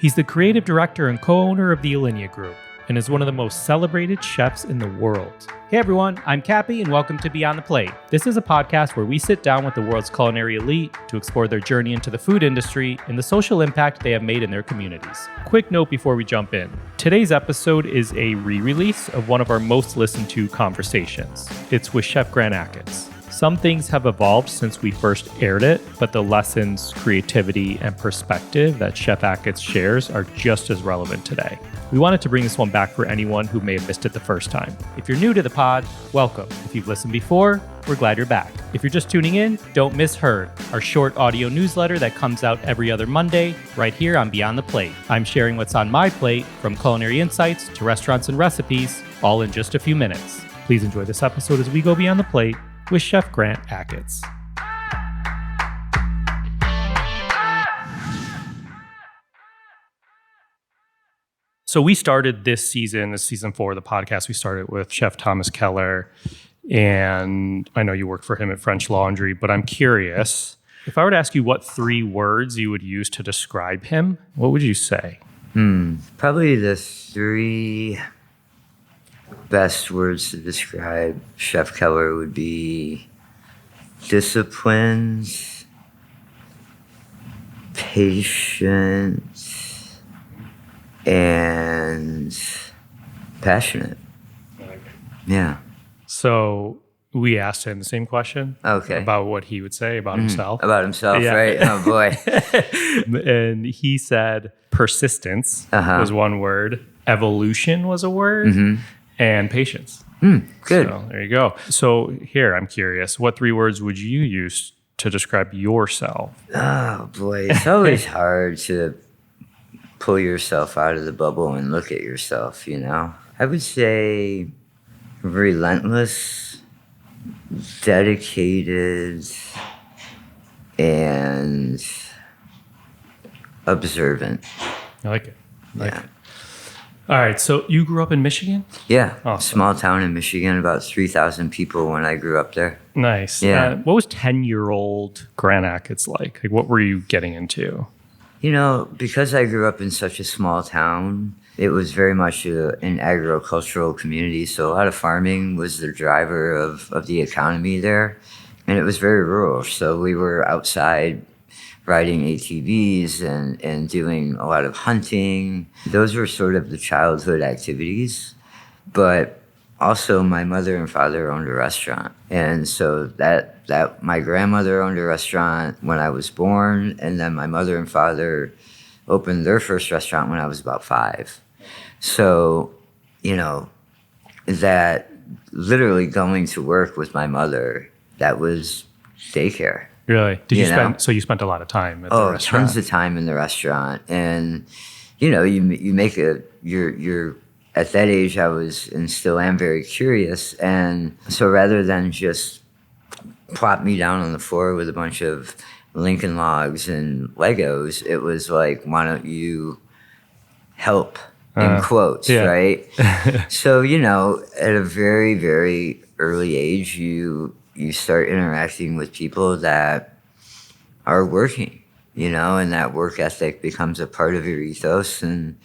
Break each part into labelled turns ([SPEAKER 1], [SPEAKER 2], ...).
[SPEAKER 1] He's the creative director and co-owner of the Alinea Group and is one of the most celebrated chefs in the world. Hey everyone, I'm Cappy and welcome to Beyond the Plate. This is a podcast where we sit down with the world's culinary elite to explore their journey into the food industry and the social impact they have made in their communities. Quick note before we jump in. Today's episode is a re-release of one of our most listened to conversations. It's with Chef Grant Achatz. Some things have evolved since we first aired it, but the lessons, creativity, and perspective that Chef Achatz shares are just as relevant today. We wanted to bring this one back for anyone who may have missed it the first time. If you're new to the pod, welcome. If you've listened before, we're glad you're back. If you're just tuning in, don't miss Heard, our short audio newsletter that comes out every other Monday, right here on Beyond the Plate. I'm sharing what's on my plate, from culinary insights to restaurants and recipes, all in just a few minutes. Please enjoy this episode as we go beyond the plate with Chef Grant Achatz. So we started this season 4 of the podcast, we started with Chef Thomas Keller, and I know you work for him at French Laundry, but I'm curious, if I were to ask you what 3 words you would use to describe him, what would you say?
[SPEAKER 2] Probably the 3 best words to describe Chef Keller would be disciplined, patient, and passionate. Yeah.
[SPEAKER 1] So we asked him the same question.
[SPEAKER 2] Okay.
[SPEAKER 1] About what he would say about himself.
[SPEAKER 2] About himself,
[SPEAKER 1] Yeah.
[SPEAKER 2] right? Oh, boy.
[SPEAKER 1] And he said persistence was one word, evolution was a word, and patience.
[SPEAKER 2] Good.
[SPEAKER 1] So there you go. So here, I'm curious, what 3 words would you use to describe yourself?
[SPEAKER 2] Oh, boy. It's always hard to pull yourself out of the bubble and look at yourself, you know? I would say relentless, dedicated, and observant.
[SPEAKER 1] I like it. All right, so you grew up in Michigan?
[SPEAKER 2] Yeah,
[SPEAKER 1] Awesome.
[SPEAKER 2] Small town in Michigan, about 3,000 people when I grew up there.
[SPEAKER 1] Nice.
[SPEAKER 2] Yeah.
[SPEAKER 1] What was 10-year-old Grant Achatz like? What were you getting into?
[SPEAKER 2] You know, because I grew up in such a small town, it was very much an agricultural community. So a lot of farming was the driver of the economy there. And it was very rural. So we were outside riding ATVs and doing a lot of hunting. Those were sort of the childhood activities. But also my mother and father owned a restaurant. And so that my grandmother owned a restaurant when I was born, and then my mother and father opened their first restaurant when I was about 5. So, you know, that literally going to work with my mother, that was daycare.
[SPEAKER 1] Really? Did you
[SPEAKER 2] know?
[SPEAKER 1] So you spent a lot of time at the restaurant?
[SPEAKER 2] Tons of time in the restaurant. And, you know, you make you're at that age, I was and still am very curious. And so rather than just plop me down on the floor with a bunch of Lincoln Logs and Legos, it was like, why don't you help, in quotes,
[SPEAKER 1] yeah.
[SPEAKER 2] right? So, you know, at a very, very early age, you start interacting with people that are working, you know, and that work ethic becomes a part of your ethos. And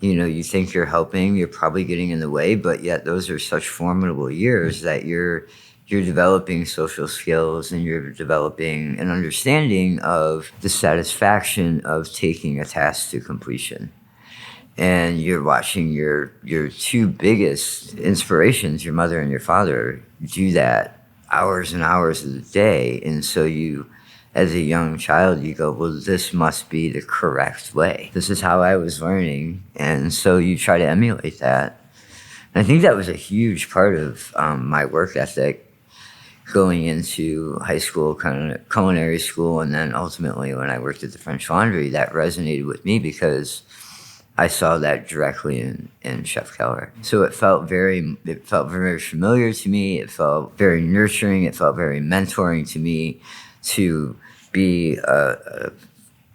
[SPEAKER 2] you know, you think you're helping, you're probably getting in the way, but yet those are such formidable years that you're developing social skills and you're developing an understanding of the satisfaction of taking a task to completion. And you're watching your 2 biggest inspirations, your mother and your father, do that hours and hours of the day. And so you, as a young child, you go, well, this must be the correct way. This is how I was learning. And so you try to emulate that. And I think that was a huge part of my work ethic going into high school, kind of culinary school. And then ultimately when I worked at the French Laundry, that resonated with me because I saw that directly in Chef Keller. So it felt very familiar to me. It felt very nurturing. It felt very mentoring to me to be a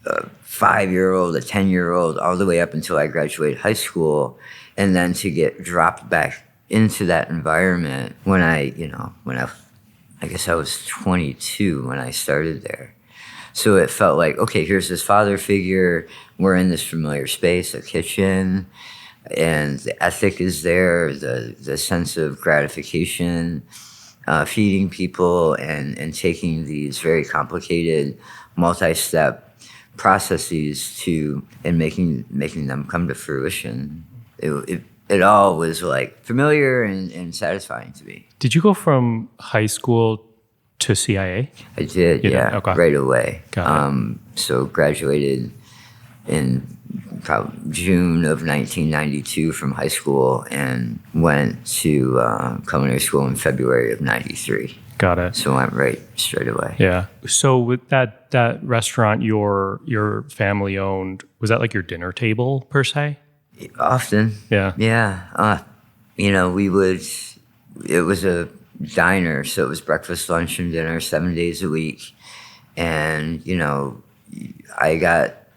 [SPEAKER 2] 5-year-old, a 10-year-old, all the way up until I graduated high school, and then to get dropped back into that environment when I guess I was 22 when I started there. So it felt like, okay, here's this father figure. We're in this familiar space, a kitchen, and the ethic is there, the sense of gratification, feeding people and taking these very complicated multi-step processes and making them come to fruition. It all was like familiar and satisfying to me.
[SPEAKER 1] Did you go from high school to CIA?
[SPEAKER 2] I did, yeah,
[SPEAKER 1] okay.
[SPEAKER 2] right away.
[SPEAKER 1] Got it.
[SPEAKER 2] So graduated in probably June of 1992 from high school and went to culinary school in February of 93.
[SPEAKER 1] Got it.
[SPEAKER 2] So I went right straight away.
[SPEAKER 1] Yeah. So with that restaurant your family owned, was that like your dinner table per se?
[SPEAKER 2] Often.
[SPEAKER 1] Yeah.
[SPEAKER 2] Yeah. It was a diner, so it was breakfast, lunch, and dinner 7 days a week. And,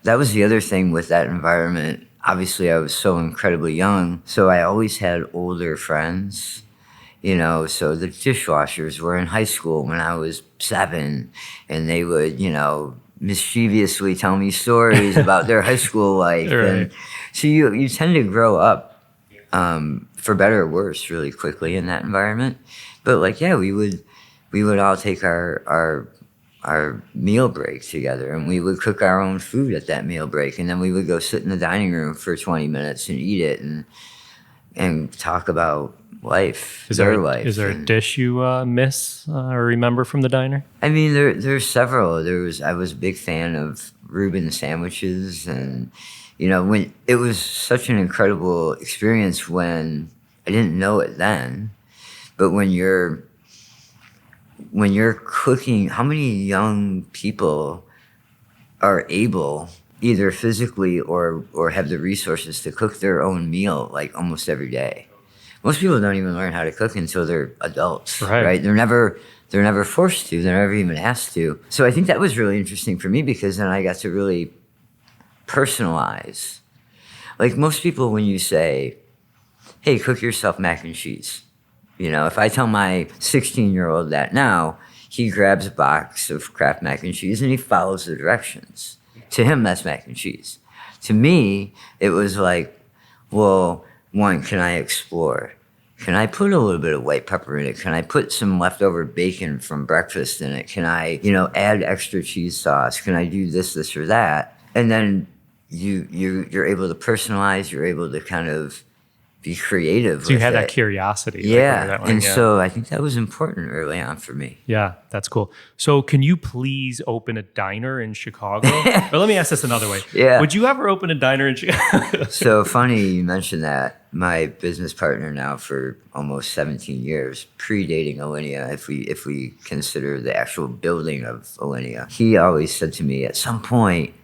[SPEAKER 2] that was the other thing with that environment. Obviously, I was so incredibly young, so I always had older friends, so the dishwashers were in high school when I was 7, and they would, mischievously tell me stories about their high school life.
[SPEAKER 1] Right.
[SPEAKER 2] And so you tend to grow up, for better or worse, really quickly in that environment. But we would all take our meal break together, and we would cook our own food at that meal break, and then we would go sit in the dining room for 20 minutes and eat it and talk about life.
[SPEAKER 1] Is there a dish you miss or remember from the diner?
[SPEAKER 2] I mean, there's several. I was a big fan of Reuben sandwiches, and when it was such an incredible experience when I didn't know it then, but when you're cooking, how many young people are able, either physically or have the resources to cook their own meal like almost every day? Most people don't even learn how to cook until they're adults, right? They're never forced to. They're never even asked to. So I think that was really interesting for me, because then I got to really personalize. Like most people, when you say, hey, cook yourself mac and cheese, if I tell my 16-year-old that now, he grabs a box of Kraft mac and cheese and he follows the directions. To him, that's mac and cheese. To me, it was like, well, one, can I explore? Can I put a little bit of white pepper in it? Can I put some leftover bacon from breakfast in it? Can I, add extra cheese sauce? Can I do this, or that? And then you're able to personalize. You're able to kind of be creative.
[SPEAKER 1] So you had that curiosity.
[SPEAKER 2] Yeah. So I think that was important early on for me.
[SPEAKER 1] Yeah, that's cool. So can you please open a diner in Chicago? Or let me ask this another way.
[SPEAKER 2] Yeah.
[SPEAKER 1] Would you ever open a diner in Chicago?
[SPEAKER 2] So funny you mentioned that. My business partner now for almost 17 years, predating Alinea, if we consider the actual building of Alinea, he always said to me, at some point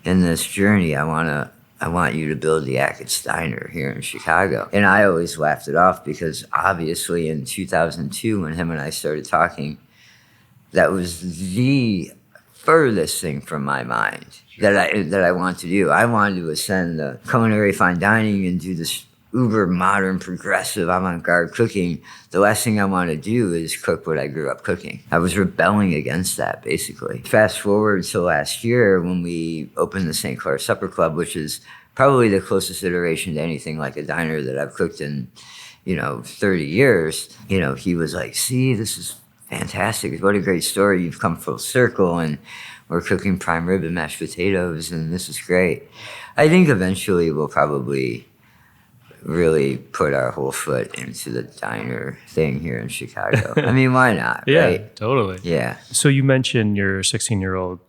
[SPEAKER 2] in this journey, I want you to build the Achatz Diner here in Chicago. And I always laughed it off, because obviously in 2002, when him and I started talking, that was the furthest thing from my mind that I wanted to do. I wanted to ascend the culinary fine dining and do this uber modern, progressive, avant-garde cooking. The last thing I want to do is cook what I grew up cooking. I was rebelling against that, basically. Fast forward to last year when we opened the St. Clair Supper Club, which is probably the closest iteration to anything like a diner that I've cooked in, 30 years. He was like, see, this is fantastic. What a great story. You've come full circle, and we're cooking prime rib and mashed potatoes, and this is great. I think eventually we'll probably really put our whole foot into the diner thing here in Chicago. I mean, why not,
[SPEAKER 1] Yeah,
[SPEAKER 2] right?
[SPEAKER 1] totally.
[SPEAKER 2] Yeah.
[SPEAKER 1] So you mentioned your 16-year-old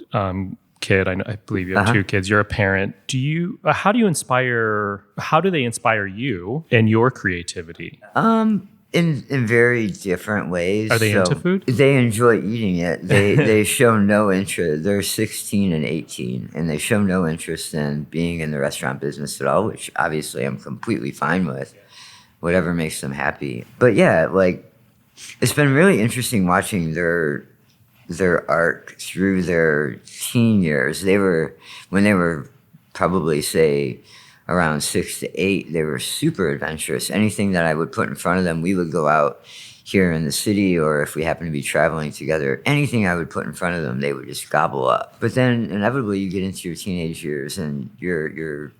[SPEAKER 1] kid. I believe you have two kids. You're a parent. How do they inspire you in your creativity?
[SPEAKER 2] In very different ways.
[SPEAKER 1] Are they into food?
[SPEAKER 2] They enjoy eating it. They show no interest. They're 16 and 18, and they show no interest in being in the restaurant business at all, which obviously I'm completely fine with. Whatever makes them happy. But yeah, it's been really interesting watching their arc through their teen years. When they were probably, say, around 6 to 8, they were super adventurous. Anything that I would put in front of them, we would go out. here in the city, or if we happen to be traveling together, anything I would put in front of them, they would just gobble up. But then inevitably you get into your teenage years and your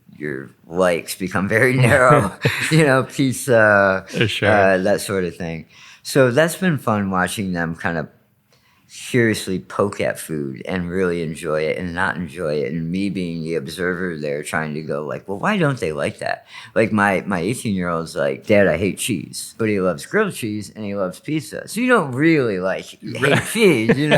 [SPEAKER 2] likes become very narrow, pizza,
[SPEAKER 1] Sure.
[SPEAKER 2] that sort of thing. So that's been fun watching them kind of curiously poke at food and really enjoy it and not enjoy it, and me being the observer there trying to go like, well, why don't they like that? Like my 18-year-old's like, Dad, I hate cheese, but he loves grilled cheese and he loves pizza. So you don't really hate cheese,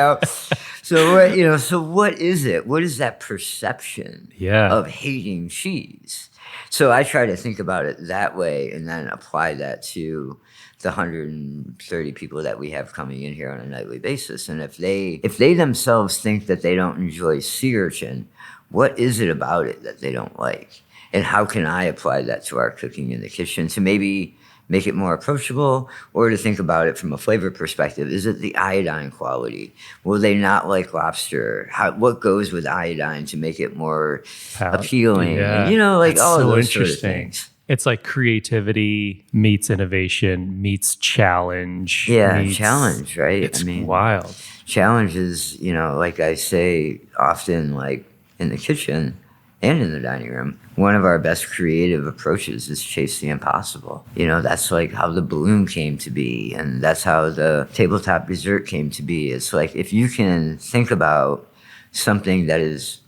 [SPEAKER 2] So what is it? What is that perception of hating cheese? So I try to think about it that way and then apply that to the 130 people that we have coming in here on a nightly basis. And if they themselves think that they don't enjoy sea urchin, what is it about it that they don't like? And how can I apply that to our cooking in the kitchen to maybe make it more approachable, or to think about it from a flavor perspective? Is it the iodine quality? Will they not like lobster? What goes with iodine to make it more appealing?
[SPEAKER 1] Yeah.
[SPEAKER 2] And,
[SPEAKER 1] That's
[SPEAKER 2] all
[SPEAKER 1] so
[SPEAKER 2] those
[SPEAKER 1] interesting.
[SPEAKER 2] sort of things.
[SPEAKER 1] It's like creativity meets innovation meets challenge.
[SPEAKER 2] Yeah, challenge, right?
[SPEAKER 1] It's wild.
[SPEAKER 2] Challenge is, like I say often, like in the kitchen and in the dining room, one of our best creative approaches is chase the impossible. That's like how the balloon came to be, and that's how the tabletop dessert came to be. It's like if you can think about something that is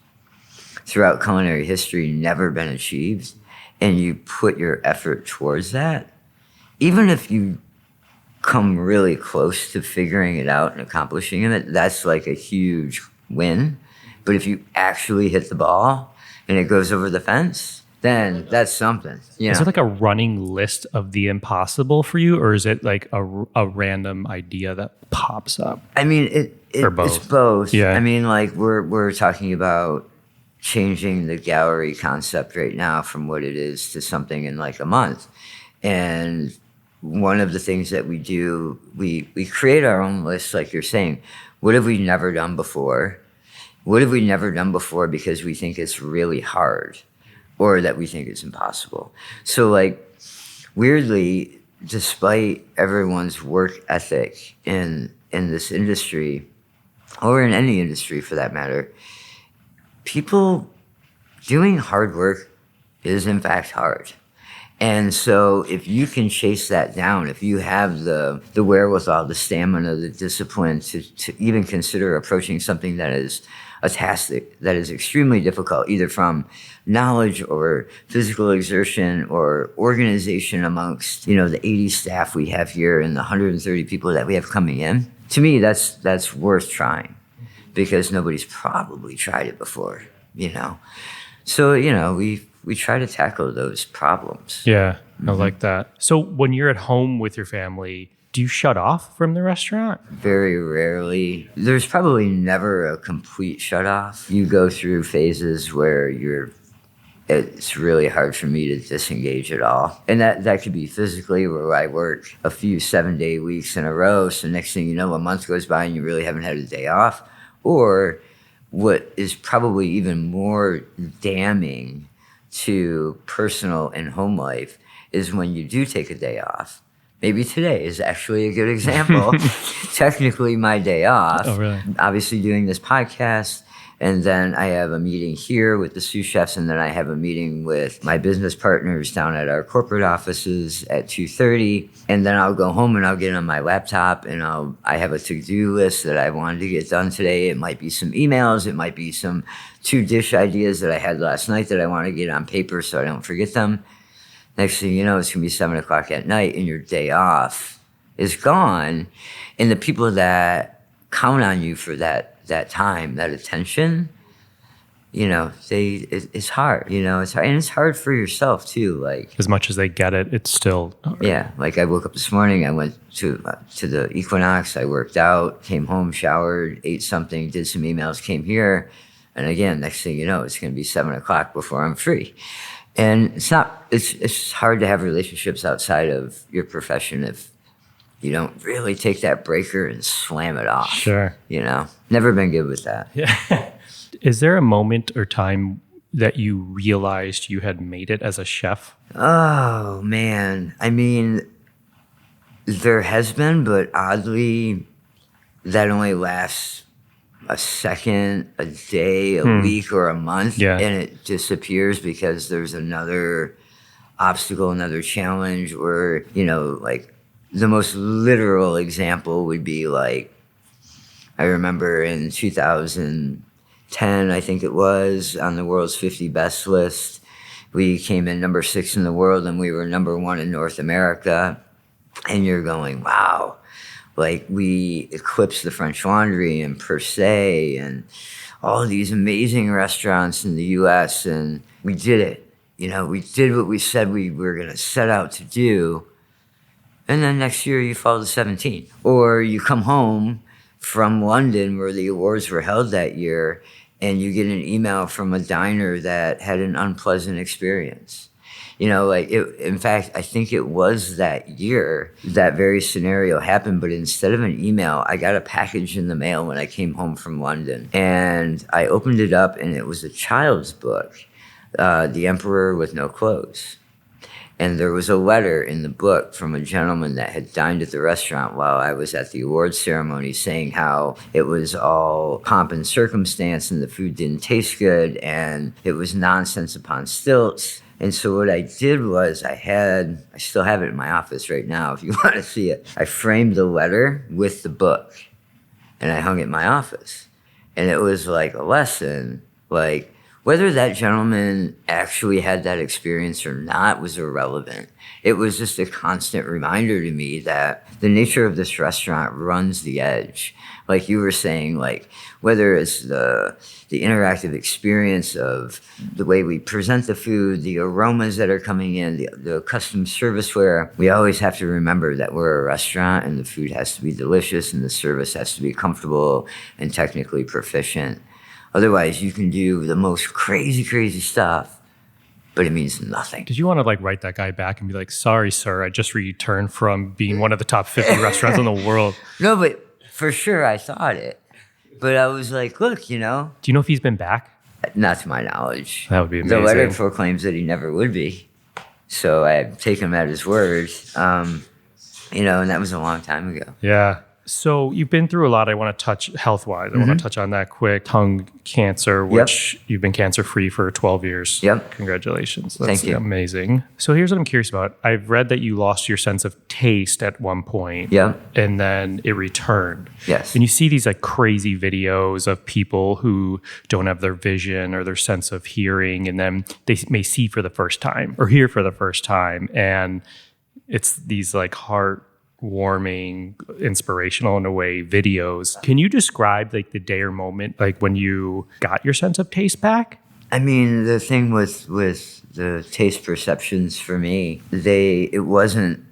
[SPEAKER 2] throughout culinary history never been achieved, and you put your effort towards that, even if you come really close to figuring it out and accomplishing it, that's like a huge win. But if you actually hit the ball and it goes over the fence, then that's something.
[SPEAKER 1] Is it like a running list of the impossible for you, or is it like a random idea that pops up?
[SPEAKER 2] I mean, it's both.
[SPEAKER 1] Yeah.
[SPEAKER 2] I mean, like we're talking about changing the gallery concept right now from what it is to something in like a month. And one of the things that we do, we create our own list, like you're saying. What have we never done before? What have we never done before because we think it's really hard, or that we think it's impossible? So like, weirdly, despite everyone's work ethic in this industry, or in any industry for that matter, people doing hard work is in fact hard. And so if you can chase that down, if you have the wherewithal, the stamina, the discipline to even consider approaching something that is a task that is extremely difficult, either from knowledge or physical exertion or organization amongst, the 80 staff we have here and the 130 people that we have coming in, to me, that's worth trying, because nobody's probably tried it before, So, we try to tackle those problems.
[SPEAKER 1] Yeah, I like that. So when you're at home with your family, do you shut off from the restaurant?
[SPEAKER 2] Very rarely. There's probably never a complete shut off. You go through phases where it's really hard for me to disengage at all. And that could be physically, where I work a few 7-day weeks in a row. So next thing you know, a month goes by and you really haven't had a day off. Or what is probably even more damning to personal and home life is when you do take a day off. Maybe today is actually a good example. Technically my day off.
[SPEAKER 1] Oh, really?
[SPEAKER 2] Obviously doing this podcast. And then I have a meeting here with the sous chefs, and then I have a meeting with my business partners down at our corporate offices at 2:30. And then I'll go home and I'll get on my laptop and I have a to-do list that I wanted to get done today. It might be some emails. It might be some 2-dish ideas that I had last night that I want to get on paper so I don't forget them. Next thing you know, it's going to be 7 o'clock at night and your day off is gone. And the people that count on you for that time, that attention, it's hard, it's hard. And it's hard for yourself too. Like,
[SPEAKER 1] as much as they get it, it's still hard.
[SPEAKER 2] Yeah. Like I woke up this morning, I went to the Equinox, I worked out, came home, showered, ate something, did some emails, came here. And again, next thing you know, it's going to be 7 o'clock before I'm free. And it's hard to have relationships outside of your profession if you don't really take that breaker and slam it off.
[SPEAKER 1] Sure.
[SPEAKER 2] Never been good with that.
[SPEAKER 1] Yeah. Is there a moment or time that you realized you had made it as a chef?
[SPEAKER 2] Oh, man. I mean, There has been, but oddly, that only lasts a second, a day, a week, or a month,
[SPEAKER 1] Yeah.
[SPEAKER 2] and it disappears because there's another obstacle, another challenge, or, like the most literal example would be like, I remember in 2010, I think it was, on the world's 50 best list, we came in number 6 in the world and we were number 1 in North America. And you're going, wow, like we eclipsed the French Laundry and Per Se and all these amazing restaurants in the US, and we did it. We did what we said we were going to set out to do. And then next year you fall to 17. Or you come home from London where the awards were held that year and you get an email from a diner that had an unpleasant experience. In fact, I think it was that year that very scenario happened, but instead of an email, I got a package in the mail when I came home from London. And I opened it up and it was a child's book, The Emperor with No Clothes. And there was a letter in the book from a gentleman that had dined at the restaurant while I was at the awards ceremony saying how it was all pomp and circumstance and the food didn't taste good and it was nonsense upon stilts. And so what I did was I still have it in my office right now if you want to see it. I framed the letter with the book and I hung it in my office. And it was like a lesson, like, whether that gentleman actually had that experience or not was irrelevant. It was just a constant reminder to me that the nature of this restaurant runs the edge. Like you were saying, like whether it's the interactive experience of the way we present the food, the aromas that are coming in, the custom serviceware, we always have to remember that we're a restaurant and the food has to be delicious and the service has to be comfortable and technically proficient. Otherwise, you can do the most crazy stuff, but it means nothing.
[SPEAKER 1] Did you want to write that guy back and be like, sorry, sir, I just returned from being one of the top 50 restaurants in the world?
[SPEAKER 2] No, but for sure I thought it. But I was like, look,
[SPEAKER 1] Do you know if he's been back?
[SPEAKER 2] Not to my knowledge.
[SPEAKER 1] That would be amazing.
[SPEAKER 2] The letter proclaims that he never would be. So I take him at his word. And that was a long time ago.
[SPEAKER 1] Yeah. So you've been through a lot. I want to touch health-wise. I want to touch on that quick. Tongue cancer, which you've been cancer-free for 12 years.
[SPEAKER 2] Yep.
[SPEAKER 1] Congratulations. That's
[SPEAKER 2] Thank you.
[SPEAKER 1] Amazing. So here's what I'm curious about. I've read that you lost your sense of taste at one point.
[SPEAKER 2] Yep.
[SPEAKER 1] And then it returned.
[SPEAKER 2] Yes.
[SPEAKER 1] And you see these crazy videos of people who don't have their vision or their sense of hearing, and then they may see for the first time or hear for the first time. And it's these heartwarming, inspirational in a way videos. Can you describe the day or moment when you got your sense of taste back?
[SPEAKER 2] I mean, the thing with the taste perceptions for me, it wasn't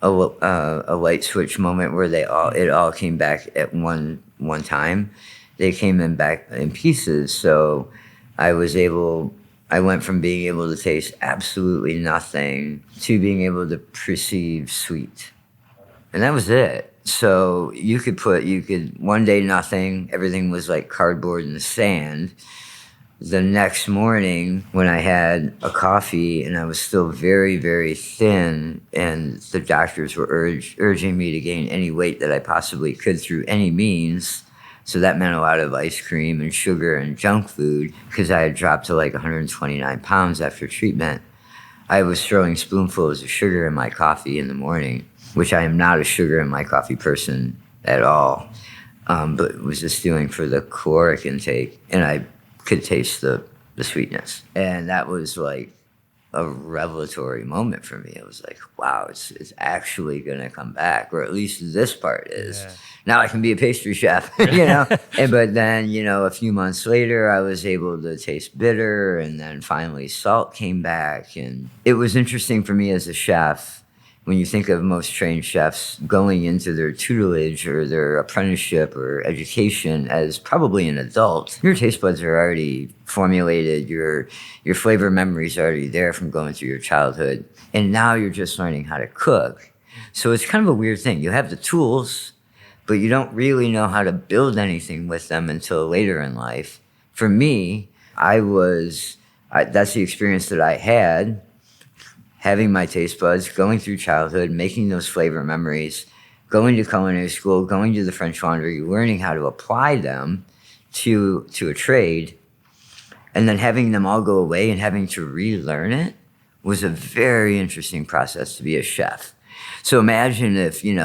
[SPEAKER 2] a light switch moment where it all came back at one time. They came in back in pieces. So I went from being able to taste absolutely nothing to being able to perceive sweet. And that was it. So you could one day nothing, everything was like cardboard and sand. The next morning when I had a coffee and I was still very, very thin and the doctors were urging me to gain any weight that I possibly could through any means. So that meant a lot of ice cream and sugar and junk food because I had dropped to 129 pounds after treatment. I was throwing spoonfuls of sugar in my coffee in the morning, which I am not a sugar in my coffee person at all, but was just doing for the caloric intake, and I could taste the sweetness. And that was a revelatory moment for me. It was like, wow, it's actually going to come back, or at least this part is. Yeah. Now I can be a pastry chef, But then, a few months later, I was able to taste bitter, and then finally salt came back. And it was interesting for me as a chef. When you think of most trained chefs going into their tutelage or their apprenticeship or education as probably an adult, your taste buds are already formulated, your flavor memories are already there from going through your childhood, and now you're just learning how to cook. So it's kind of a weird thing. You have the tools, but you don't really know how to build anything with them until later in life. For me, that's the experience that I had having my taste buds, going through childhood, making those flavor memories, going to culinary school, going to the French Laundry, learning how to apply them to a trade, and then having them all go away and having to relearn it was a very interesting process to be a chef. So imagine if, you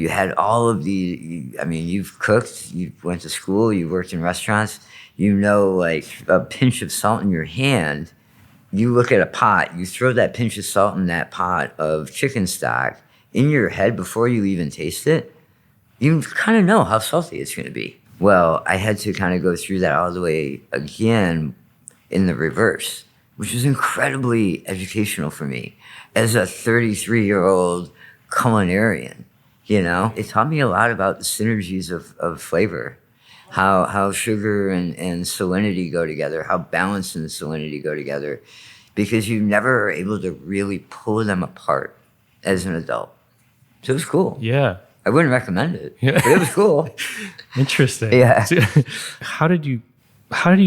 [SPEAKER 2] had all of you've cooked, you went to school, you worked in restaurants, like a pinch of salt in your hand, you look at a pot, you throw that pinch of salt in that pot of chicken stock in your head before you even taste it, you kind of know how salty it's going to be. Well, I had to kind of go through that all the way again in the reverse, which was incredibly educational for me as a 33-year-old culinarian. It taught me a lot about the synergies of flavor, how sugar and salinity go together, how balance and salinity go together, because you never are able to really pull them apart as an adult. So it was cool.
[SPEAKER 1] Yeah.
[SPEAKER 2] I wouldn't recommend it,
[SPEAKER 1] yeah.
[SPEAKER 2] but it was cool.
[SPEAKER 1] Interesting.
[SPEAKER 2] Yeah.
[SPEAKER 1] How did you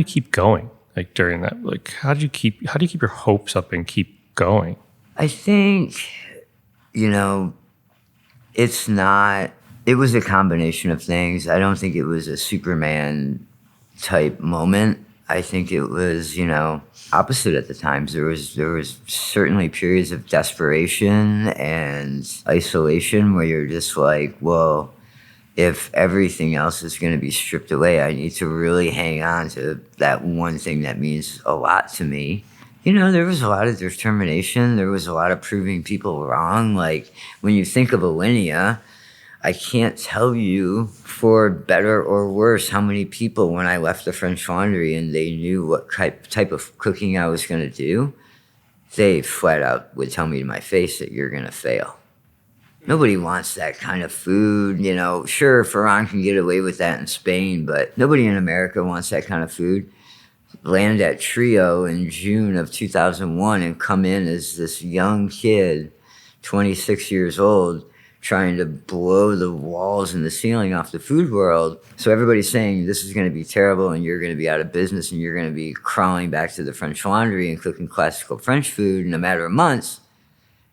[SPEAKER 1] keep going? Like during that, like how do you keep your hopes up and keep going?
[SPEAKER 2] I think, it was a combination of things. I don't think it was a Superman type moment. I think it was, opposite at the times. There was certainly periods of desperation and isolation where you're just like, well, if everything else is going to be stripped away, I need to really hang on to that one thing that means a lot to me. There was a lot of determination. There was a lot of proving people wrong. Like when you think of Alinea, I can't tell you for better or worse how many people when I left the French Laundry and they knew what type of cooking I was going to do, they flat out would tell me to my face that you're going to fail. Nobody wants that kind of food. Sure, Ferran can get away with that in Spain, but nobody in America wants that kind of food. Land at Trio in June of 2001 and come in as this young kid, 26 years old, trying to blow the walls and the ceiling off the food world. So everybody's saying this is going to be terrible and you're going to be out of business and you're going to be crawling back to the French Laundry and cooking classical French food in a matter of months.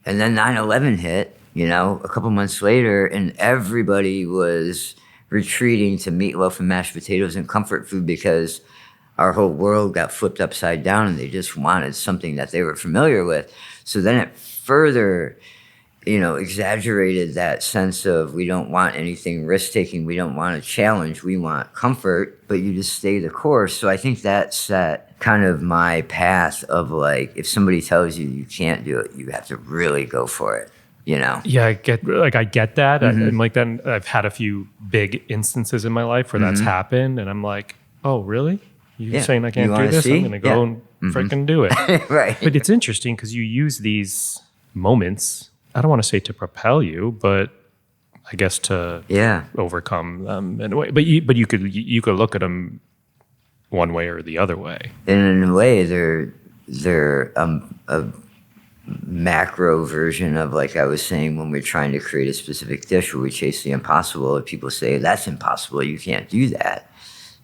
[SPEAKER 2] And then 9/11 hit, a couple months later, and everybody was retreating to meatloaf and mashed potatoes and comfort food because our whole world got flipped upside down and they just wanted something that they were familiar with. So then it further exaggerated that sense of we don't want anything risk-taking, we don't want a challenge, we want comfort, but you just stay the course. So I think that set kind of my path of like, if somebody tells you you can't do it, you have to really go for it, Yeah,
[SPEAKER 1] I get that. And like then I've had a few big instances in my life where that's happened and I'm like, oh, really? You're saying I can't do this? I'm going to go and freaking do it.
[SPEAKER 2] Right.
[SPEAKER 1] But it's interesting because you use these moments, I don't want to say to propel you, but I guess to overcome them in a way. But you could look at them one way or the other way.
[SPEAKER 2] And in a way, they're a macro version of, like I was saying, when we're trying to create a specific dish where we chase the impossible. If people say that's impossible, you can't do that,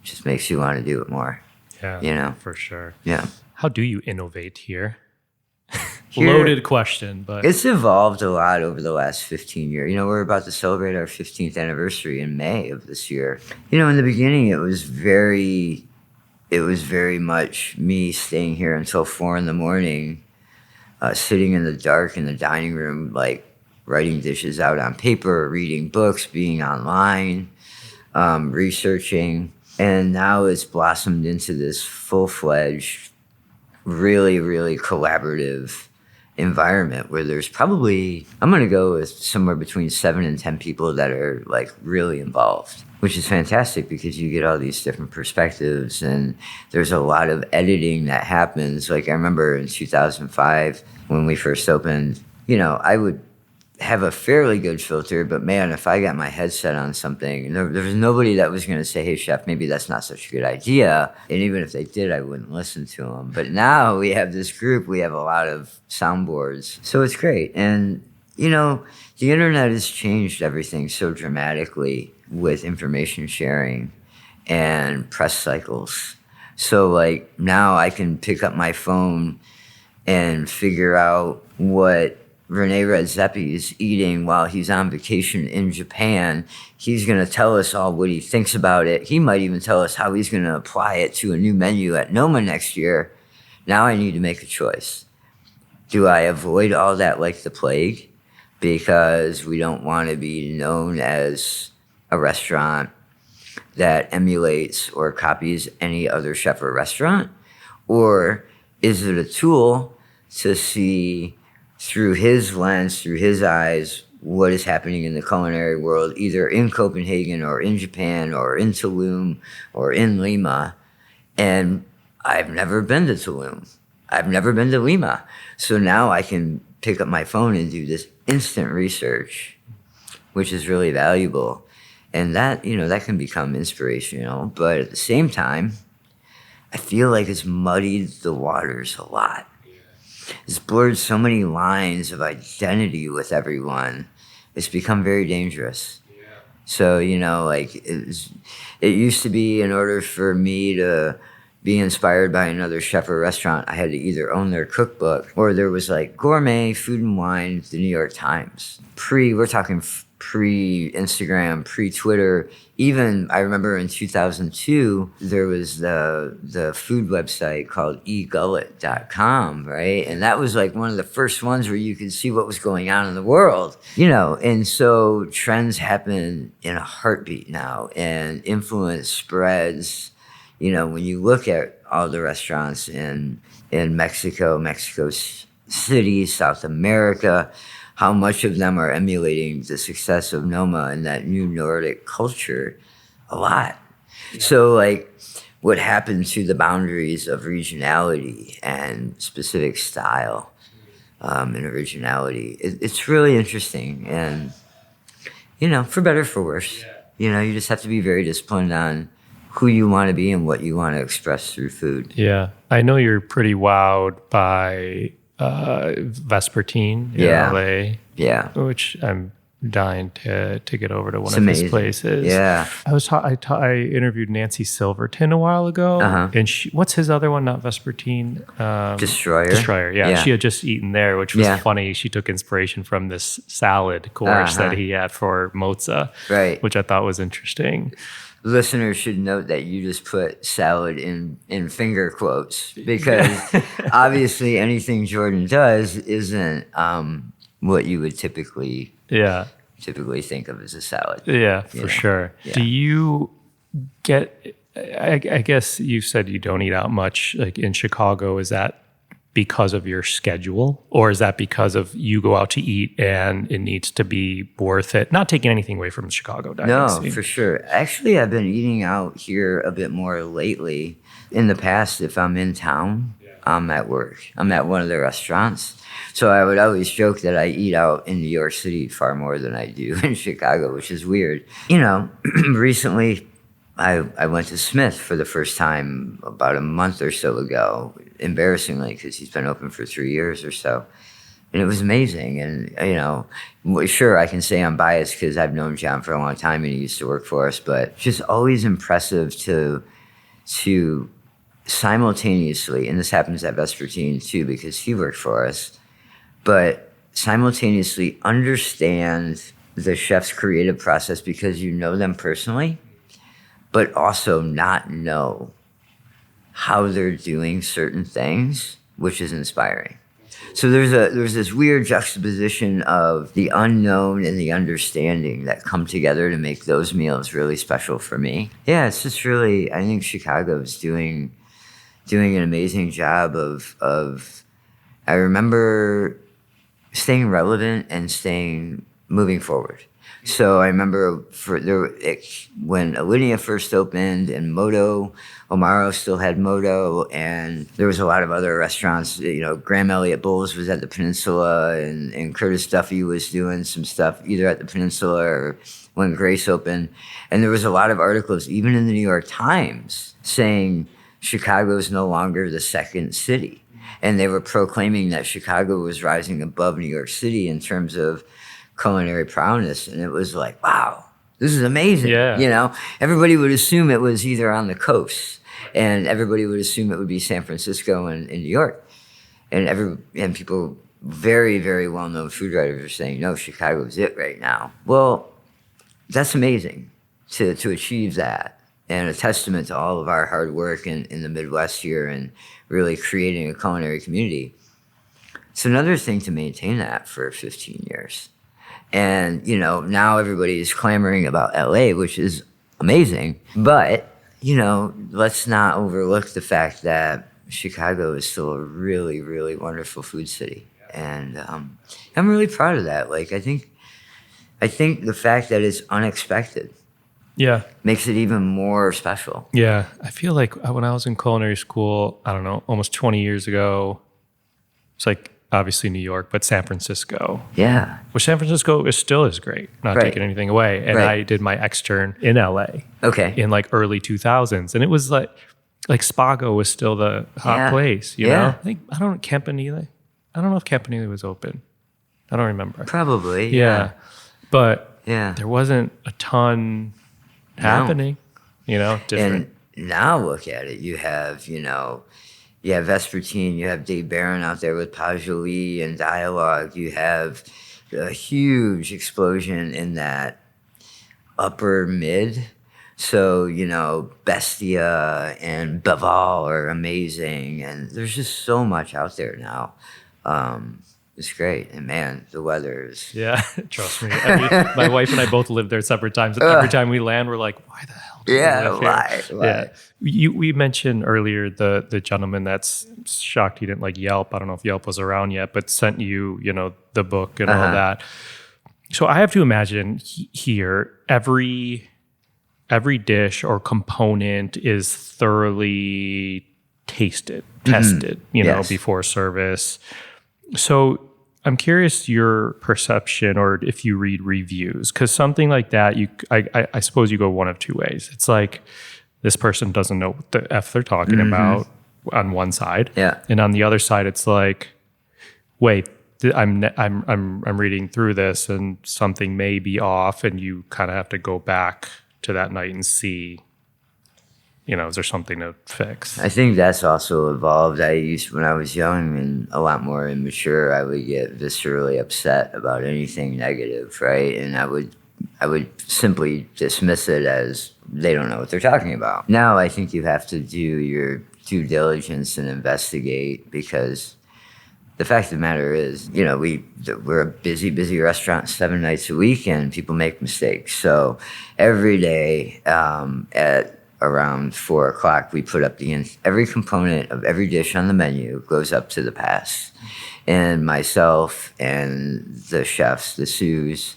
[SPEAKER 2] it just makes you want to do it more.
[SPEAKER 1] Yeah, for sure.
[SPEAKER 2] Yeah.
[SPEAKER 1] How do you innovate here? Loaded question, but
[SPEAKER 2] it's evolved a lot over the last 15 years. We're about to celebrate our 15th anniversary in May of this year. In the beginning, it was very much me staying here until 4 a.m, sitting in the dark in the dining room, like writing dishes out on paper, reading books, being online, researching. And now it's blossomed into this full-fledged, really, really collaborative environment where there's probably, I'm going to go with somewhere between 7 and 10 people that are like really involved, which is fantastic because you get all these different perspectives and there's a lot of editing that happens. Like I remember in 2005 when we first opened, I would have a fairly good filter, but man, if I got my headset on something, there was nobody that was going to say, hey, chef, maybe that's not such a good idea. And even if they did, I wouldn't listen to them. But now we have this group, we have a lot of soundboards. So it's great. And, the internet has changed everything so dramatically with information sharing and press cycles. So like now I can pick up my phone and figure out what Rene Redzepi is eating while he's on vacation in Japan. He's going to tell us all what he thinks about it. He might even tell us how he's going to apply it to a new menu at Noma next year. Now I need to make a choice. Do I avoid all that like the plague because we don't want to be known as a restaurant that emulates or copies any other chef or restaurant? Or is it a tool to see through his lens, through his eyes, what is happening in the culinary world, either in Copenhagen or in Japan or in Tulum or in Lima? And I've never been to Tulum. I've never been to Lima. So now I can pick up my phone and do this instant research, which is really valuable. And that, that can become inspirational. But at the same time, I feel like it's muddied the waters a lot. It's blurred so many lines of identity with everyone. It's become very dangerous. Yeah. So, it used to be, in order for me to be inspired by another chef or restaurant, I had to either own their cookbook, or there was like Gourmet Food and Wine, the New York Times. We're talking pre-Instagram, pre-Twitter. Even I remember in 2002, there was the food website called egullet.com, right? And that was like one of the first ones where you could see what was going on in the world, and so trends happen in a heartbeat now, and influence spreads. When you look at all the restaurants in Mexico City, South America, how much of them are emulating the success of Noma and that new Nordic culture? A lot. Yeah. So, what happened to the boundaries of regionality and specific style and originality? It's really interesting. And, for better or for worse, you just have to be very disciplined on who you want to be and what you want to express through food.
[SPEAKER 1] Yeah. I know you're pretty wowed by Vespertine in LA. Yeah. Which I'm dying to get over to one of his places.
[SPEAKER 2] Yeah.
[SPEAKER 1] I interviewed Nancy Silverton a while ago. Uh-huh. And what's his other one? Not Vespertine.
[SPEAKER 2] Destroyer.
[SPEAKER 1] Yeah. She had just eaten there, which was funny. She took inspiration from this salad course that he had for mozza.
[SPEAKER 2] Right.
[SPEAKER 1] Which I thought was interesting.
[SPEAKER 2] Listeners should note that you just put salad in finger quotes, because obviously anything Jordan does isn't what you would typically think of as a salad.
[SPEAKER 1] Yeah, for sure. Yeah. Do you get, I guess you said you don't eat out much like in Chicago. Is that because of your schedule, or is that because of you go out to eat and it needs to be worth it? Not taking anything away from Chicago dining.
[SPEAKER 2] No, for sure. Actually, I've been eating out here a bit more lately. In the past, if I'm in town, I'm at work. I'm at one of the restaurants. So I would always joke that I eat out in New York City far more than I do in Chicago, which is weird. Recently, I went to Smith for the first time about a month or so ago, embarrassingly, because he's been open for 3 years or so. And it was amazing. And, sure, I can say I'm biased because I've known John for a long time and he used to work for us, but just always impressive to simultaneously, and this happens at Vespertine too, because he worked for us, but simultaneously understand the chef's creative process because you know them personally, but also not know how they're doing certain things, which is inspiring. So there's this weird juxtaposition of the unknown and the understanding that come together to make those meals really special for me. Yeah, it's just really, I think Chicago's doing an amazing job of I remember staying relevant and moving forward. So I remember when Alinea first opened and Omaro still had Moto, and there was a lot of other restaurants. Graham Elliott Bowles was at the Peninsula, and Curtis Duffy was doing some stuff either at the Peninsula or when Grace opened. And there was a lot of articles, even in the New York Times, saying Chicago is no longer the second city. And they were proclaiming that Chicago was rising above New York City in terms of culinary prowess. And it was like, wow, this is amazing. Yeah. Everybody would assume it was either on the coast, and everybody would assume it would be San Francisco and New York. And people very, very well-known food writers are saying, no, Chicago's it right now. Well, that's amazing to achieve that, and a testament to all of our hard work in the Midwest here and really creating a culinary community. It's another thing to maintain that for 15 years. And, now everybody is clamoring about LA, which is amazing. But, let's not overlook the fact that Chicago is still a really, really wonderful food city. And I'm really proud of that. Like, I think the fact that it's unexpected makes it even more special.
[SPEAKER 1] Yeah. I feel like when I was in culinary school, I don't know, almost 20 years ago, it's like, obviously New York, but San Francisco.
[SPEAKER 2] Yeah.
[SPEAKER 1] Which San Francisco still is great, not taking anything away. And I did my extern in LA.
[SPEAKER 2] Okay.
[SPEAKER 1] In like early 2000s. And it was like Spago was still the hot place, you know? I don't know if Campanile was open. I don't remember.
[SPEAKER 2] Probably.
[SPEAKER 1] Yeah. But
[SPEAKER 2] there
[SPEAKER 1] wasn't a ton happening, different.
[SPEAKER 2] And now look at it. You have, you have Vespertine, you have Dave Barron out there with Pajoli and Dialogue. You have a huge explosion in that upper mid. So, Bestia and Baval are amazing. And there's just so much out there now. It's great. And man, the weather is...
[SPEAKER 1] Yeah, trust me. My wife and I both lived there separate times. And every time we land, we're like, why the hell do we live here?
[SPEAKER 2] Why?
[SPEAKER 1] Yeah. We mentioned earlier the gentleman that's shocked he didn't like Yelp. I don't know if Yelp was around yet, but sent you, the book and all that. So I have to imagine here, every dish or component is thoroughly tasted, tested, before service. So I'm curious your perception, or if you read reviews, because something like that, I suppose you go one of two ways. It's like this person doesn't know what the F they're talking about on one side, and on the other side, it's like, wait, I'm reading through this and something may be off, and you kind of have to go back to that night and see. Is there something to fix?
[SPEAKER 2] I think that's also evolved. When I was young and a lot more immature, I would get viscerally upset about anything negative, right? And I would simply dismiss it as they don't know what they're talking about. Now I think you have to do your due diligence and investigate, because the fact of the matter is, we're a busy restaurant 7 nights a week, and people make mistakes. So every day at around 4 o'clock, we put up every component of every dish on the menu goes up to the pass. And myself and the chefs, the sous,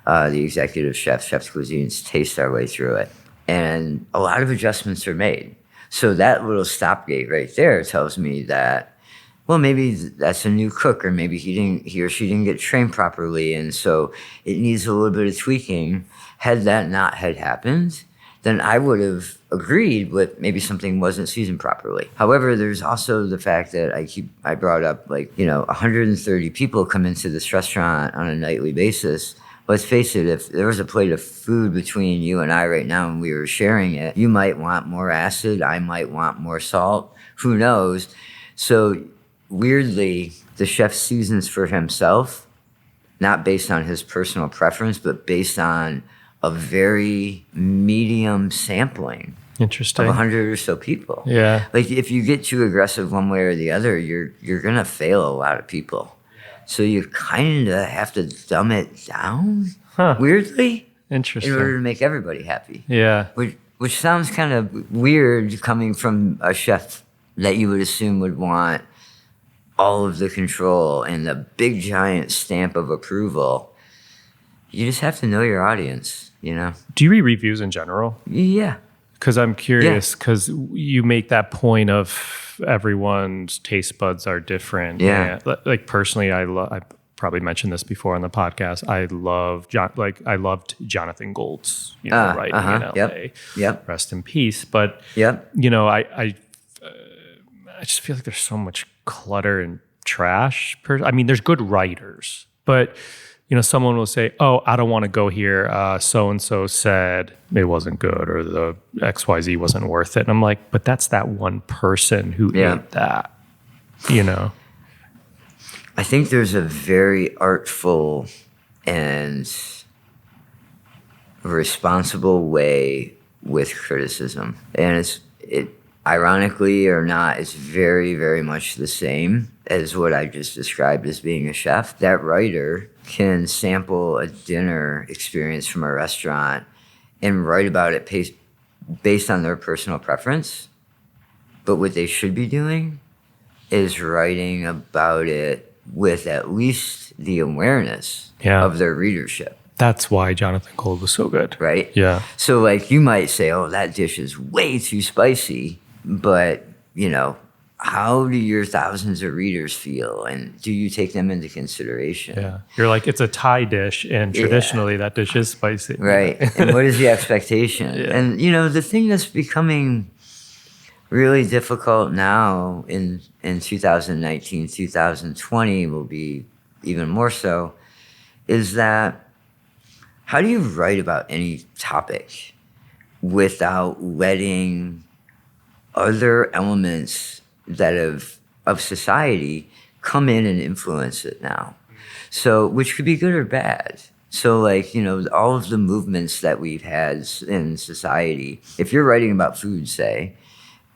[SPEAKER 2] the executive chefs cuisines, taste our way through it. And a lot of adjustments are made. So that little stopgate right there tells me that, well, maybe that's a new cook, or maybe he or she didn't get trained properly, and so it needs a little bit of tweaking. Had that not had happened, then I would have agreed with maybe something wasn't seasoned properly. However, there's also the fact that I brought up, 130 people come into this restaurant on a nightly basis. Let's face it, if there was a plate of food between you and I right now and we were sharing it, you might want more acid, I might want more salt, who knows? So weirdly, the chef seasons for himself, not based on his personal preference, but based on a very medium sampling.
[SPEAKER 1] Interesting.
[SPEAKER 2] Of 100 or so people.
[SPEAKER 1] Yeah.
[SPEAKER 2] If you get too aggressive one way or the other, you're gonna fail a lot of people. So you kind of have to dumb it down, weirdly,
[SPEAKER 1] interesting,
[SPEAKER 2] in order to make everybody happy.
[SPEAKER 1] Yeah.
[SPEAKER 2] Which sounds kind of weird coming from a chef that you would assume would want all of the control and the big giant stamp of approval. You just have to know your audience,
[SPEAKER 1] Do you read reviews in general?
[SPEAKER 2] Yeah.
[SPEAKER 1] Because I'm curious, because you make that point of everyone's taste buds are different.
[SPEAKER 2] Yeah.
[SPEAKER 1] Like personally, I probably mentioned this before on the podcast. I loved Jonathan Gold's, writing in LA.
[SPEAKER 2] Yep.
[SPEAKER 1] Rest in peace. But I just feel like there's so much clutter and trash. There's good writers, but someone will say, "Oh, I don't want to go here. So and so said it wasn't good, or the XYZ wasn't worth it." And I'm like, "But that's that one person who ate that."
[SPEAKER 2] I think there's a very artful and responsible way with criticism. And it ironically or not, it's very, very much the same as what I just described as being a chef. That writer can sample a dinner experience from a restaurant and write about it based on their personal preference. But what they should be doing is writing about it with at least the awareness of their readership.
[SPEAKER 1] That's why Jonathan Gold was so good.
[SPEAKER 2] Right?
[SPEAKER 1] Yeah.
[SPEAKER 2] So like you might say, oh, that dish is way too spicy. But, how do your thousands of readers feel? And do you take them into consideration?
[SPEAKER 1] Yeah. You're like, it's a Thai dish, and traditionally that dish is spicy.
[SPEAKER 2] Right. And what is the expectation?
[SPEAKER 1] Yeah.
[SPEAKER 2] And, the thing that's becoming really difficult now in 2019, 2020 will be even more so, is that how do you write about any topic without letting other elements of society come in and influence it now? So, which could be good or bad. So like, all of the movements that we've had in society, if you're writing about food, say,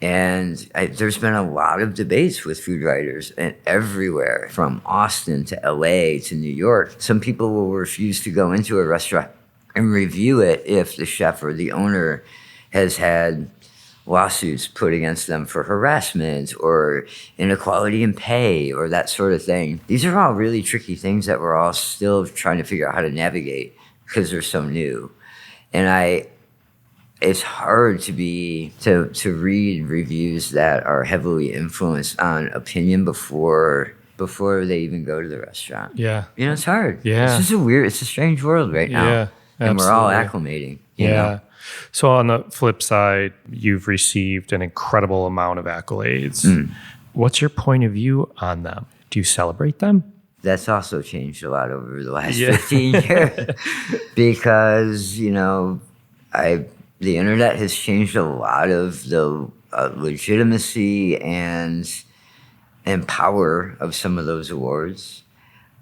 [SPEAKER 2] and there's been a lot of debates with food writers and everywhere from Austin to LA to New York. Some people will refuse to go into a restaurant and review it if the chef or the owner has had lawsuits put against them for harassment or inequality in pay or that sort of thing. These are all really tricky things that we're all still trying to figure out how to navigate because they're so new. And it's hard to read reviews that are heavily influenced on opinion before they even go to the restaurant.
[SPEAKER 1] Yeah.
[SPEAKER 2] It's hard.
[SPEAKER 1] Yeah.
[SPEAKER 2] It's a strange world right now.
[SPEAKER 1] Yeah.
[SPEAKER 2] And we're all acclimating. You know?
[SPEAKER 1] So on the flip side, you've received an incredible amount of accolades. What's your point of view on them? Do you celebrate them?
[SPEAKER 2] That's also changed a lot over the last 15 years because, the internet has changed a lot of the legitimacy and power of some of those awards.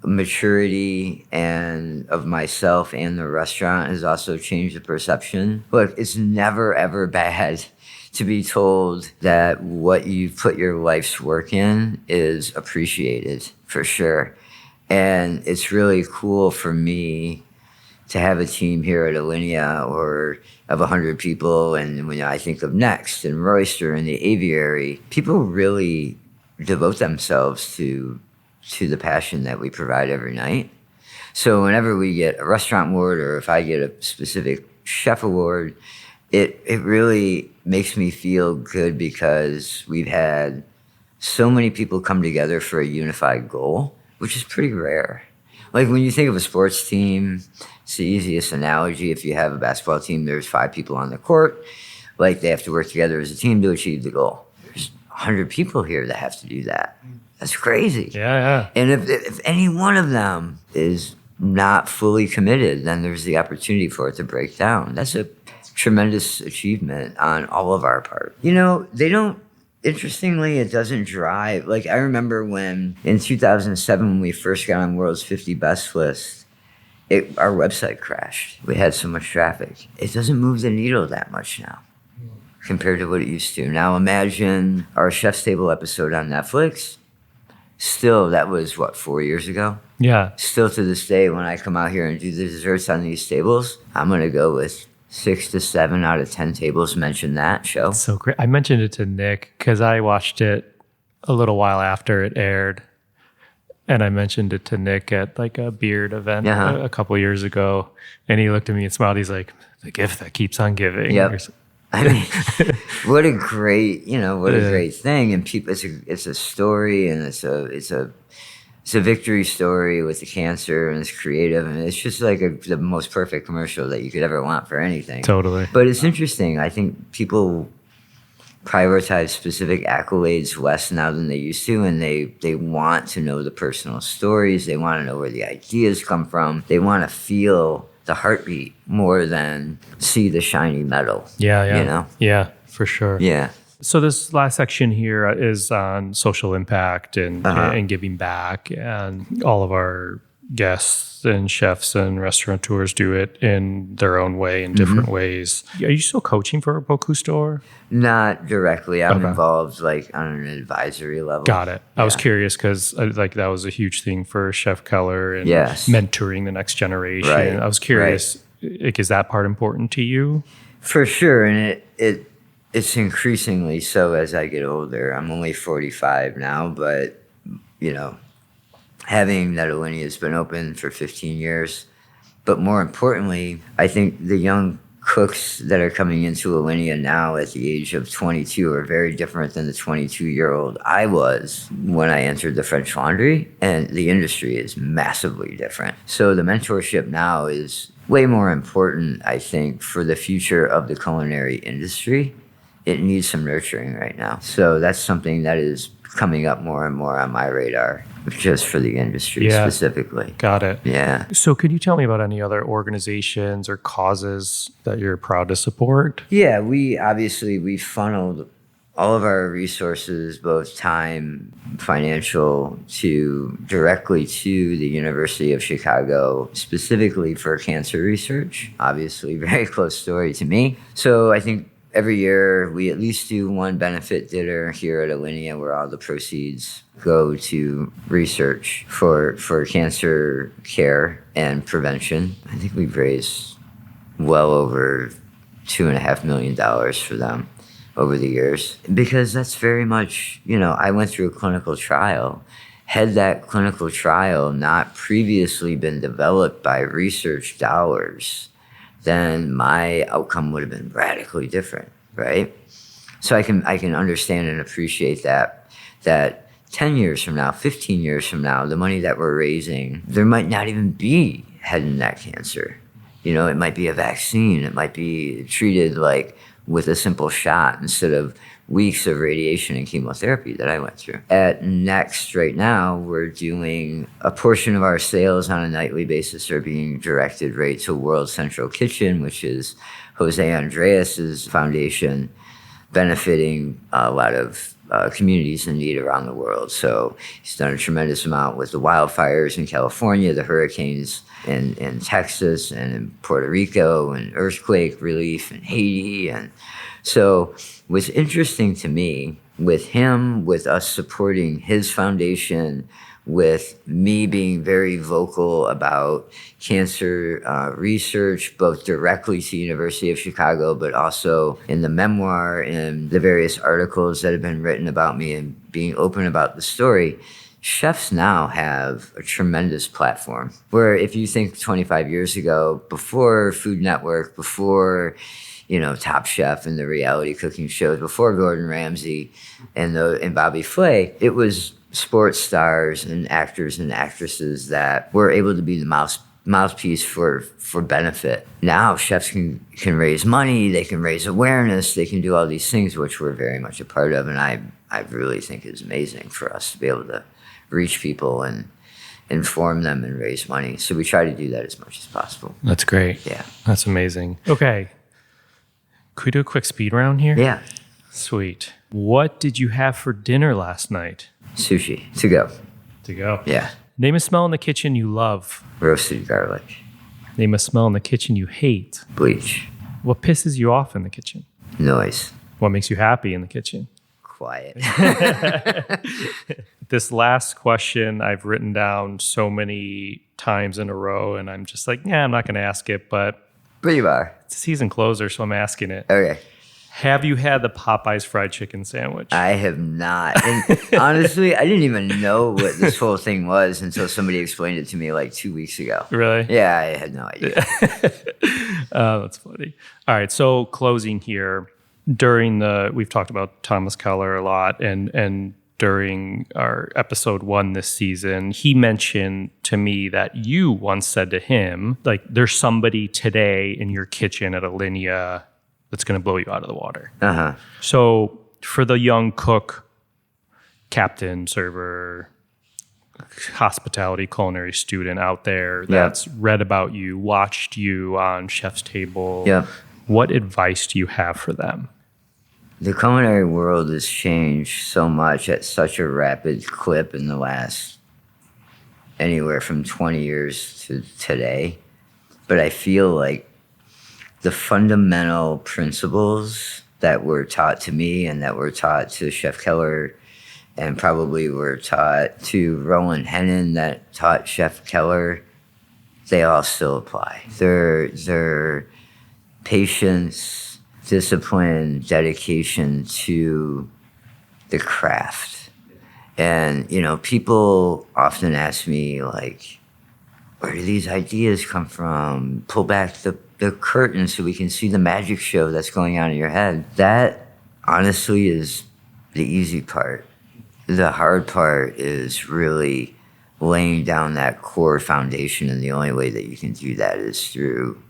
[SPEAKER 2] Maturity and of myself and the restaurant has also changed the perception. Look, it's never ever bad to be told that what you've put your life's work in is appreciated, for sure. And it's really cool for me to have a team here at Alinea or of 100 people. And when I think of Next and Royster and the Aviary, people really devote themselves to the passion that we provide every night. So whenever we get a restaurant award or if I get a specific chef award, it really makes me feel good because we've had so many people come together for a unified goal, which is pretty rare. Like when you think of a sports team, it's the easiest analogy. If you have a basketball team, there's 5 people on the court. Like they have to work together as a team to achieve the goal. There's 100 people here that have to do that. That's crazy.
[SPEAKER 1] Yeah.
[SPEAKER 2] And if any one of them is not fully committed, then there's the opportunity for it to break down. That's a tremendous achievement on all of our part. Interestingly, it doesn't drive. Like I remember when in 2007, when we first got on World's 50 Best list, our website crashed. We had so much traffic. It doesn't move the needle that much now compared to what it used to. Now imagine our Chef's Table episode on Netflix. Still, that was 4 years ago?
[SPEAKER 1] Yeah.
[SPEAKER 2] Still to this day, when I come out here and do the desserts on these tables, I'm going to go with 6 to 7 out of 10 tables mention that show.
[SPEAKER 1] That's so great. I mentioned it to Nick because I watched it a little while after it aired. And I mentioned it to Nick at like a beard event a couple years ago. And he looked at me and smiled. He's like, the gift that keeps on giving.
[SPEAKER 2] Yep. I mean, what a great, great thing. And people, it's a story and it's a victory story with the cancer and it's creative. And it's just like the most perfect commercial that you could ever want for anything.
[SPEAKER 1] Totally.
[SPEAKER 2] But it's interesting. I think people prioritize specific accolades less now than they used to. And they want to know the personal stories. They want to know where the ideas come from. They want to feel the heartbeat more than see the shiny medal.
[SPEAKER 1] Yeah. Yeah, for sure.
[SPEAKER 2] Yeah.
[SPEAKER 1] So this last section here is on social impact and giving back, and all of our guests and chefs and restaurateurs do it in their own way, in different ways. Are you still coaching for a Boku store?
[SPEAKER 2] Not directly. I'm involved like on an advisory level.
[SPEAKER 1] Got it. I was curious because like that was a huge thing for Chef Keller and mentoring the next generation.
[SPEAKER 2] Right.
[SPEAKER 1] I was curious, like, is that part important to you?
[SPEAKER 2] For sure, and it's increasingly so as I get older. I'm only 45 now, but having that Alinea has been open for 15 years. But more importantly, I think the young cooks that are coming into Alinea now at the age of 22 are very different than the 22-year-old I was when I entered the French Laundry, and the industry is massively different. So the mentorship now is way more important, I think, for the future of the culinary industry. It needs some nurturing right now. So that's something that is coming up more and more on my radar, just for the industry specifically.
[SPEAKER 1] Got it.
[SPEAKER 2] Yeah.
[SPEAKER 1] So could you tell me about any other organizations or causes that you're proud to support?
[SPEAKER 2] Yeah, we funneled all of our resources, both time, financial, directly to the University of Chicago, specifically for cancer research. Obviously, very close story to me. So I think every year we at least do one benefit dinner here at Alinea where all the proceeds go to research for cancer care and prevention. I think we've raised well over $2.5 million for them over the years, because that's very much, I went through a clinical trial. Had that clinical trial not previously been developed by research dollars, then my outcome would have been radically different, right? So I can understand and appreciate that 10 years from now, 15 years from now, the money that we're raising, there might not even be head and neck cancer. It might be a vaccine. It might be treated like with a simple shot instead of weeks of radiation and chemotherapy that I went through. At Next right now, we're doing a portion of our sales on a nightly basis are being directed right to World Central Kitchen, which is Jose Andreas's foundation, benefiting a lot of communities in need around the world. So he's done a tremendous amount with the wildfires in California, the hurricanes in Texas and in Puerto Rico, and earthquake relief in Haiti. And so what's interesting to me with him, with us supporting his foundation, with me being very vocal about cancer research, both directly to University of Chicago, but also in the memoir and the various articles that have been written about me and being open about the story, chefs now have a tremendous platform. Where if you think 25 years ago, before Food Network, before Top Chef and the reality cooking shows, before Gordon Ramsay and Bobby Flay, it was sports stars and actors and actresses that were able to be the mouthpiece for benefit. Now chefs can raise money, they can raise awareness, they can do all these things, which we're very much a part of, and I really think is amazing for us to be able to reach people and inform them and raise money. So we try to do that as much as possible.
[SPEAKER 1] That's great.
[SPEAKER 2] Yeah.
[SPEAKER 1] That's amazing. Okay. Could we do a quick speed round here?
[SPEAKER 2] Yeah.
[SPEAKER 1] Sweet. What did you have for dinner last night?
[SPEAKER 2] Sushi. To go.
[SPEAKER 1] To go.
[SPEAKER 2] Yeah.
[SPEAKER 1] Name a smell in the kitchen you love.
[SPEAKER 2] Roasted garlic.
[SPEAKER 1] Name a smell in the kitchen you hate.
[SPEAKER 2] Bleach.
[SPEAKER 1] What pisses you off in the kitchen?
[SPEAKER 2] Noise.
[SPEAKER 1] What makes you happy in the kitchen?
[SPEAKER 2] Quiet.
[SPEAKER 1] This last question I've written down so many times in a row, and I'm just like, I'm not going to ask it, but
[SPEAKER 2] you are.
[SPEAKER 1] It's a season closer, so I'm asking it.
[SPEAKER 2] Okay.
[SPEAKER 1] Have you had the Popeyes fried chicken sandwich?
[SPEAKER 2] I have not. And honestly, I didn't even know what this whole thing was until somebody explained it to me like 2 weeks ago.
[SPEAKER 1] Really?
[SPEAKER 2] Yeah, I had no idea.
[SPEAKER 1] That's funny. All right, so closing here. We've talked about Thomas Keller a lot, and during our episode 1 this season, he mentioned to me that you once said to him, like, there's somebody today in your kitchen at Alinea that's going to blow you out of the water.
[SPEAKER 2] Uh-huh.
[SPEAKER 1] So for the young cook, captain, server, hospitality, culinary student out there that's read about you, watched you on Chef's Table, what advice do you have for them?
[SPEAKER 2] The culinary world has changed so much at such a rapid clip in the last anywhere from 20 years to today. But I feel like the fundamental principles that were taught to me and that were taught to Chef Keller and probably were taught to Roland Hennon that taught Chef Keller, they all still apply. They're patience, discipline, dedication to the craft. And, people often ask me, like, where do these ideas come from? Pull back the curtain so we can see the magic show that's going on in your head. That, honestly, is the easy part. The hard part is really laying down that core foundation, and the only way that you can do that is through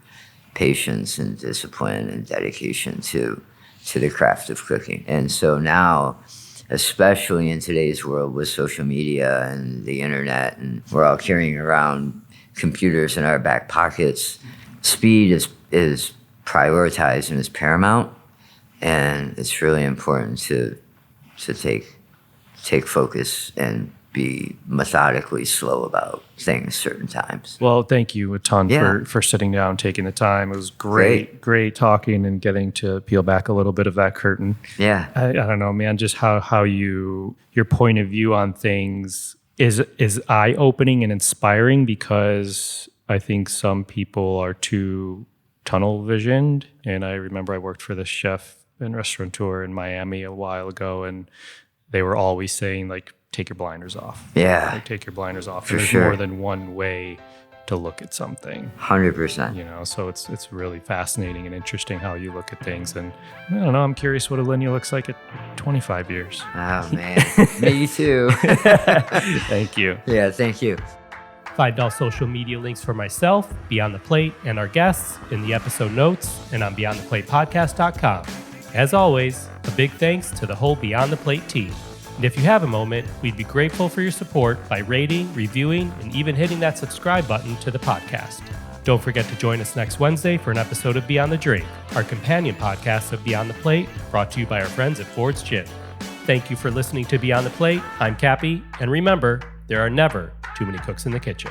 [SPEAKER 2] patience and discipline and dedication to the craft of cooking. And so now, especially in today's world with social media and the internet, and we're all carrying around computers in our back pockets, speed is prioritized and is paramount, and it's really important to take focus and be methodically slow about things certain times.
[SPEAKER 1] Well, thank you a ton for sitting down, taking the time. It was great talking and getting to peel back a little bit of that curtain.
[SPEAKER 2] Yeah.
[SPEAKER 1] I don't know, man, just how your point of view on things is eye-opening and inspiring, because I think some people are too tunnel visioned. And I remember I worked for this chef and restaurateur in Miami a while ago, and they were always saying, like, take your blinders off.
[SPEAKER 2] Yeah.
[SPEAKER 1] Like, take your blinders off.
[SPEAKER 2] For
[SPEAKER 1] There's
[SPEAKER 2] sure.
[SPEAKER 1] more than one way to look at something.
[SPEAKER 2] 100%.
[SPEAKER 1] So it's really fascinating and interesting how you look at things. And I don't know, I'm curious what Alinea looks like at 25 years.
[SPEAKER 2] Oh, man. Me too.
[SPEAKER 1] Thank you.
[SPEAKER 2] Yeah, thank you.
[SPEAKER 1] Find all social media links for myself, Beyond the Plate, and our guests in the episode notes and on beyondtheplatepodcast.com. As always, a big thanks to the whole Beyond the Plate team. And if you have a moment, we'd be grateful for your support by rating, reviewing, and even hitting that subscribe button to the podcast. Don't forget to join us next Wednesday for an episode of Beyond the Drink, our companion podcast of Beyond the Plate, brought to you by our friends at Ford's Gin. Thank you for listening to Beyond the Plate. I'm Cappy, and remember, there are never too many cooks in the kitchen.